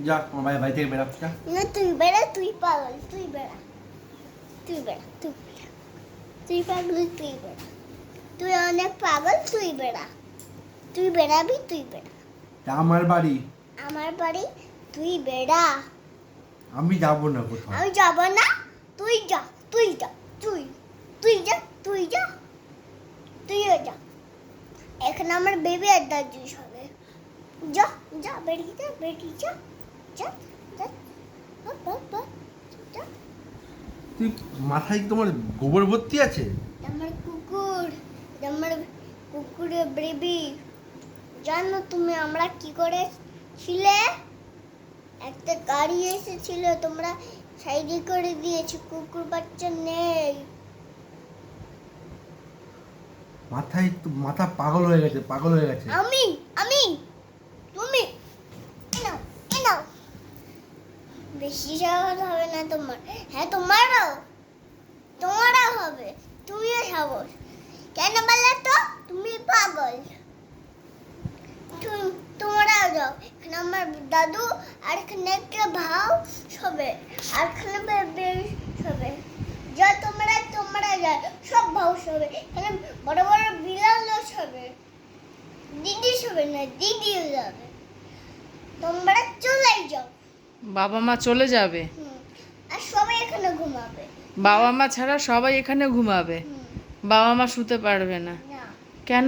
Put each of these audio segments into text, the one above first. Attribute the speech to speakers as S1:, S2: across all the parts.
S1: যা আমার ভাই থেকে বেরা যা।
S2: না তুই বেড়া, তুই পাগল, তুই বেড়া, তুই বেড়া, তুই বেড়া, তুই পাগল, তুই বেড়া, তুই অনেক পাগল, তুই বেড়া, তুই বেড়াবি, তুই বেড়া।
S1: আমার বাড়ি,
S2: আমার বাড়ি, তুই বেড়া।
S1: আমি যাব না কোথাও।
S2: আমি যাব না, তুই যা, তুই যা, তুই তুই যা, তুই যা, তুইও যা। এখানে আমার বেবি আর দাদু হবে। যা যা, বেরিয়ে যা, বেরিয়ে যা, যা যা, যা।
S1: তুই মাথায় কি তোমার গোবর ভর্তি আছে?
S2: আমার কুকুর, আমার কুকুরের বেবি। জানো তুমি আমরা কি করেছিলে? একটা গাড়ি এসেছিল, তোমরা সাইডে করে দিয়েছো, কুকুর বাচ্চা নেই।
S1: মাথা পাগল হয়ে গেছে, পাগল হয়ে গেছে।
S2: আমি আমি তুমি এনাও এনাও। বেশি সাহস হবে না তোমার। হ্যাঁ তোমারও, তোমারও হবে। তুমিও সাহস কেন বলে তো? তুমি পাগল। তোমরাও যাও। এখানে আমার দাদু আর এখানে একটা ভাও সবে, আর এখানে বেবি সবে। যা তোমরা যাও, সব ভাও সবে। এখানে বড় বড় বিলালও সবে। দিদি সবে না, দিদিও যাবে। তোমরা চলে যাও।
S3: বাবা মা চলে যাবে?
S2: আর সবাই এখানে ঘুমাবে।
S3: বাবা মা ছাড়া সবাই এখানে ঘুমাবে? বাবা মা শুতে পারবে না
S2: না,
S3: কেন?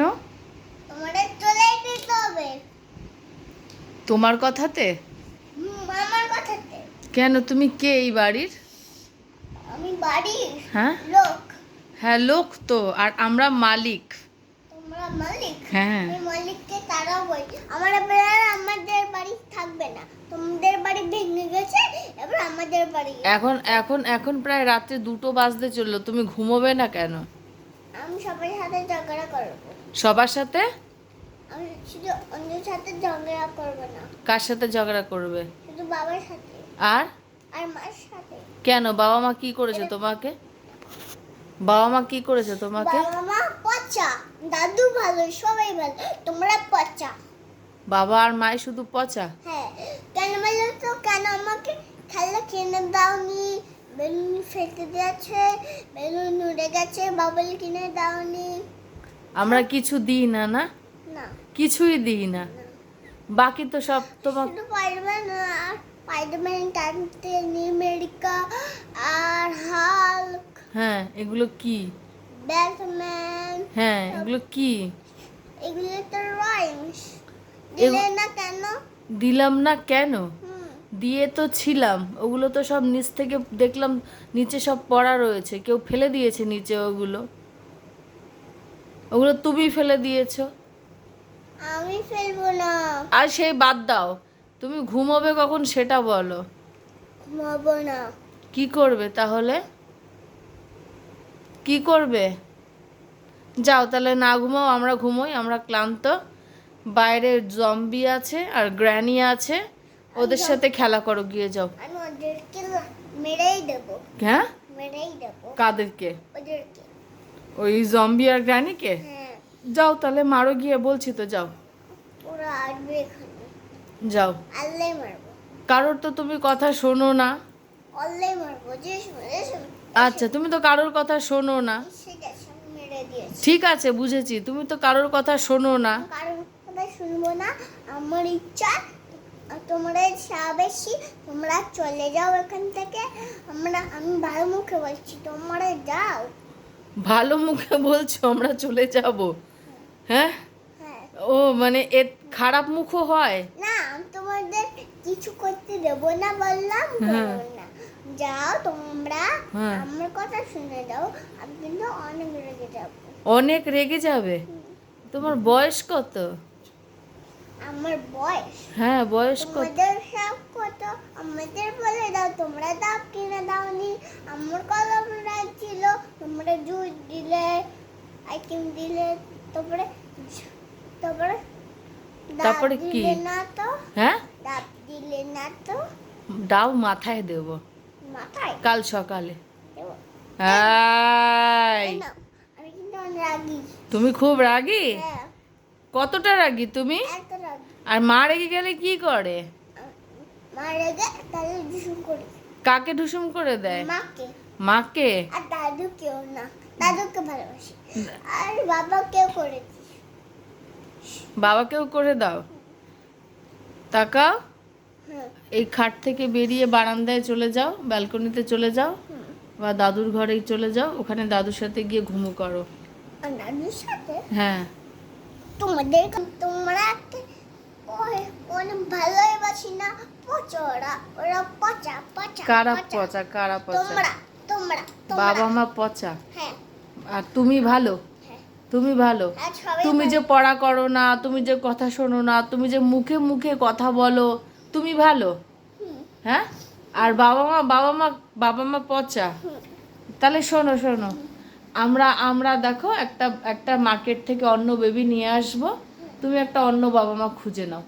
S2: তোমাদের চলে যেতে হবে।
S3: তোমার কথাতে?
S2: আমার কথাতে।
S3: কেন, তুমি কে এই বাড়ির?
S2: আমি বাড়ির
S3: হ্যাঁ
S2: লোক।
S3: হ্যাঁ, লোক তো, আর আমরা মালিক।
S2: তোমরা মালিক?
S3: হ্যাঁ।
S2: এই মালিককে তারাও বই। আমাদের বাড়ি থাকবে না। তোমাদের বাড়ি ভেঙে গেছে, এবার আমাদের বাড়ি।
S3: এখন এখন এখন প্রায় রাত্রে 2টো বাজতে চললো, তুমি ঘুমোবে না কেন?
S2: আমি সবার সাথে ঝগড়া করবো।
S3: সবার সাথে?
S2: আমি শুধু অন্যের সাথে ঝগড়া করবো না।
S3: কার সাথে ঝগড়া করবে?
S2: শুধু বাবার সাথে
S3: আর
S2: আর মার সাথে।
S3: কেন, বাবা মা কি করেছে তোমাকে? বাবা মা কি করেছে তোমাকে?
S2: বাবা মা পচা, দাদু ভালো, সবাই ভালো, তোমরা পচা।
S3: বাবা আর মাই শুধু পচা?
S2: হ্যাঁ, কেন বলো তো? কেন আমাকে খেলা কিনে দাওনি? বেলুন ফেলতে দিয়েছে, বেলুন উড়ে গেছে, বাবল কিনে দাওনি।
S3: আমরা কিছু দিই না? না,
S2: না,
S3: কিছুই দিই না। বাকি তো সব তোমাকে।
S2: শুধু স্পাইডারম্যান, ক্যাপ্টেন আমেরিকা আর হাল্ক।
S3: হ্যাঁ, এগুলো কি?
S2: ব্যাটম্যান।
S3: হ্যাঁ, এগুলো কি?
S2: এগুলো তো রাইমস। দিলে না কেন?
S3: দিলাম না কেন?
S2: হুম,
S3: দিয়ে তো ছিলাম। ওগুলো তো সব নিচ থেকে দেখলাম, নিচে সব পড়া রয়েছে, কেউ ফেলে দিয়েছে নিচে। ওগুলো ওগুলো তুমি ফেলে দিয়েছো।
S2: আমি ফেলবো না।
S3: আর সেই বাদ দাও, তুমি ঘুমোবে কখন সেটা বলো।
S2: ঘুমাবো না।
S3: কি করবে তাহলে? কি করবে? যাও তাহলে, না ঘুমাও, আমরা ঘুমোই, আমরা ক্লান্ত। বাইরে জম্বি আছে আর গ্র্যানি আছে, ওদের সাথে খেলা করো, গিয়ে যাও।
S2: আমি ওদেরকে মেরেই দেবো।
S3: হ্যাঁ,
S2: মেরেই দেবো
S3: কাদেরকে?
S2: ওদেরকে।
S3: ওই জম্বি আর গ্র্যানিকে?
S2: হ্যাঁ,
S3: যাও তাহলে, মারো গিয়ে, বলছি তো, যাও
S2: ওরা আসবে এখানে।
S3: যাও।
S2: আল্লাই মারবো।
S3: কারোর তো তুমি কথা শোনো না।
S2: আল্লাই মারবো। যে
S3: আচ্ছা, তুমি তো কারোর কথা শোনো না।
S2: মেরে দিয়েছে।
S3: ঠিক আছে, বুঝেছি, তুমি তো কারোর কথা শোনো না।
S2: কারোর কথা শুনবো না। আমার ইচ্ছা। তোমরা বেশি, তোমরা চলে যাও এখান থেকে। আমি ভালো মুখে বলছি, তোমরা যাও।
S3: ভালো মুখে বলছো আমরা চলে যাব? হ্যাঁ,
S2: হ্যাঁ।
S3: ও মানে এ খারাপ মুখও হয়?
S2: না, আমি তোমাদের কিছু করতে দেবো না বললাম।
S3: হ্যাঁ।
S2: বলো না। যাও তোমরা।
S3: হ্যাঁ।
S2: আমার কথা শুনে যাও। আমি কিন্তু অনেক রেগে যাবো।
S3: অনেক রেগে যাবে? তোমার বয়স কত?
S2: আমার বয়স?
S3: হ্যাঁ, বয়স কত?
S2: তোমাদের সব কত? আমাদের বলে দাও। তোমরা দাও কিনে দাওনি। আমার কলম ছিল, তোমরা জুস দিলে, আইসক্রিম দিলে, তারপরে তারপরে
S3: তারপরে
S2: ডাব
S3: কি?
S2: দিলে না তো?
S3: হ্যাঁ,
S2: ডাব দিলে না তো?
S3: ডাব মাথায় দেব
S2: মাথায়
S3: কাল সকালে।
S2: দেবো?
S3: এই,
S2: এই নাও। আমি কিন্তু অনেক রাগি।
S3: তুমি খুব রাগী?
S2: হ্যাঁ,
S3: কতটা রাগী তুমি?
S2: এত রাগি।
S3: আর মা রেগে গেলে কি করে?
S2: মারা গে তাহলে দুষ্টুমি করে
S3: কাকে ঢুসুম করে দেয়?
S2: মাকে
S3: মাকে?
S2: আর দাদুকেও না, দাদুকে ভালোবাসি আর বাবাকেও করে দিই।
S3: বাবাকেও করে দাও? তাকাও,
S2: হ্যাঁ
S3: এই খাট থেকে বেরিয়ে বারান্দায় চলে যাও, ব্যালকনিতে চলে যাও, বা দাদুর ঘরেই চলে যাও, ওখানে দাদুর সাথে গিয়ে ঘুমো করো।
S2: আর দাদুর সাথে
S3: হ্যাঁ।
S2: তোমাদের তোমরা অনেক ভালোবাসি না, পচা ওরা পচা পচা
S3: কারা পচা? কারা পচা?
S2: তোমরা তোমরা
S3: বাবা মা পচা
S2: হ্যাঁ
S3: আর তুমি ভালো?
S2: হ্যাঁ
S3: তুমি ভালো?
S2: আর সবাই
S3: তুমি যে পড়া করো না, তুমি যে কথা শোনো না, তুমি যে মুখে মুখে কথা বলো, তুমি ভালো?
S2: হুম,
S3: হ্যাঁ। আর বাবা মা পচা।
S2: হুম।
S3: তাহলে শোনো শোনো, আমরা দেখো একটা মার্কেট থেকে অন্য বেবি নিয়ে আসবো, তুমি একটা অন্য বাবা মা খুঁজে নাও।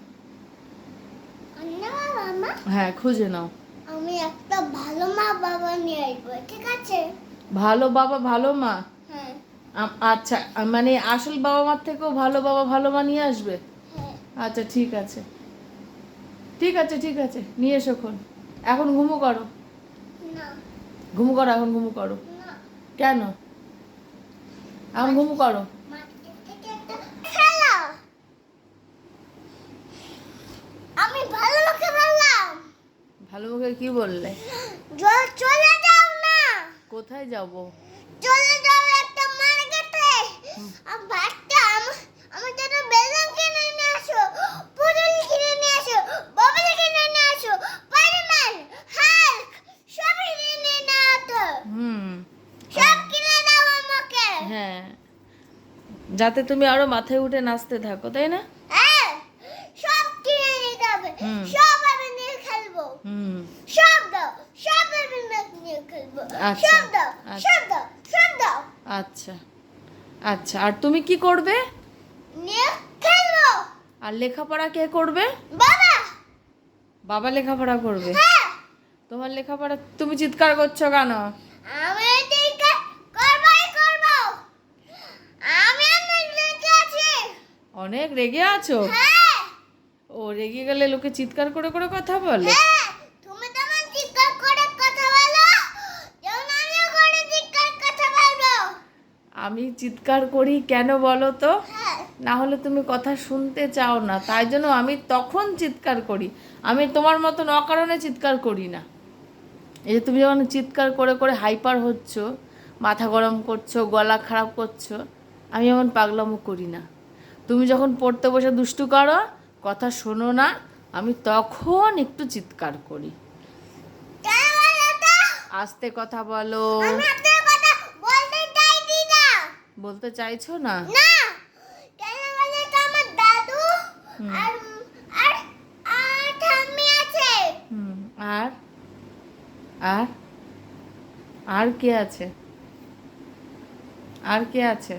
S2: না মামা,
S3: হ্যাঁ, খুঁজে নাও।
S2: আমি একটা ভালো মা বাবা নিয়ে আসবো, ঠিক আছে?
S3: ভালো বাবা ভালো মা?
S2: হ্যাঁ
S3: আচ্ছা, মানে আসল বাবা মার থেকেও ভালো বাবা ভালো মা নিয়ে আসবে?
S2: হ্যাঁ
S3: আচ্ছা ঠিক আছে, ঠিক আছে, ঠিক আছে, নিয়ে এসো এখন ঘুমো করো,
S2: না
S3: ঘুমো করো, এখন ঘুমো করো।
S2: না,
S3: কেন? এখন ঘুমো করো।
S2: মার্কেট থেকে একটা খেলা আমি ভালো লোকে বললাম,
S3: ভালো মুখে কি বললে?
S2: চলে যাও না,
S3: কোথায় যাব?
S2: চলে যাও একটা মার্কেটে, আর বাচ্চা আমার জন্য বেলুন কিনে নিয়ে আসো, পুতুল কিনে নিয়ে আসো, বাবল কিনে নিয়ে আসো, স্পাইডারম্যান, হাল্ক সবই কিনে নিয়ে আসো,
S3: হুম।
S2: সব কিনে দাও আমাকে।
S3: হ্যাঁ, যাতে তুমি আরো মাথায় উঠে নাচতে থাকো, তাই না?
S2: হ্যাঁ সব কিনে নিতে হবে,
S3: হুম।
S2: সব আমি নিয়ে খেলবো,
S3: হুম।
S2: সব দাও, সব আমি নিয়ে খেলবো,
S3: আচ্ছা,
S2: সব দাও,
S3: আচ্ছা।
S2: সব দাও, সব দাও,
S3: আচ্ছা আচ্ছা, আর তুমি কি করবে?
S2: নিয়ে খেলবো।
S3: আর লেখাপড়া কে করবে?
S2: বাবা
S3: বাবা লেখাপড়া করবে?
S2: হ্যাঁ
S3: তোমার লেখাপড়া, তুমি চিৎকার করছো কেন?
S2: আমি ঠিক করবই করবো, আমি অনেক লেগে আছি।
S3: অনেক রেগে আছো?
S2: হ্যাঁ
S3: ও, রেগে গেলে লোকে চিৎকার করে করে কথা বলে?
S2: হ্যাঁ তুমি তেমন চিৎকার করে কথা বলো, যেমন আমিও করে চিৎকার কথা বলবো।
S3: আমি চিৎকার করি কেন বলো তো?
S2: হ্যাঁ
S3: না হলে তুমি কথা শুনতে চাও না, তাই জন্য আমি তখন চিৎকার করি। আমি তোমার মতন অকারণে চিৎকার করি না। এই যে তুমি যখন চিৎকার করে করে হাইপার হচ্ছ, মাথা গরম করছো, গলা খারাপ করছো, আমি এমন পাগলামো করি না। তুমি যখন পড়তে বসে দুষ্টু করো, কথা শোনো না, আমি তখন একটু চিৎকার করি।
S2: কেন বলো তো?
S3: আস্তে কথা বলো।
S2: আমি আপনার কথা বলতে চাইছি না।
S3: বলতে চাইছো না?
S2: না কেন বলে তো আমার দাদু
S3: হুম।
S2: আর আর আর ঠাম্মি আছে।
S3: হুম। আর আর আর কে আছে? আর কে আছে?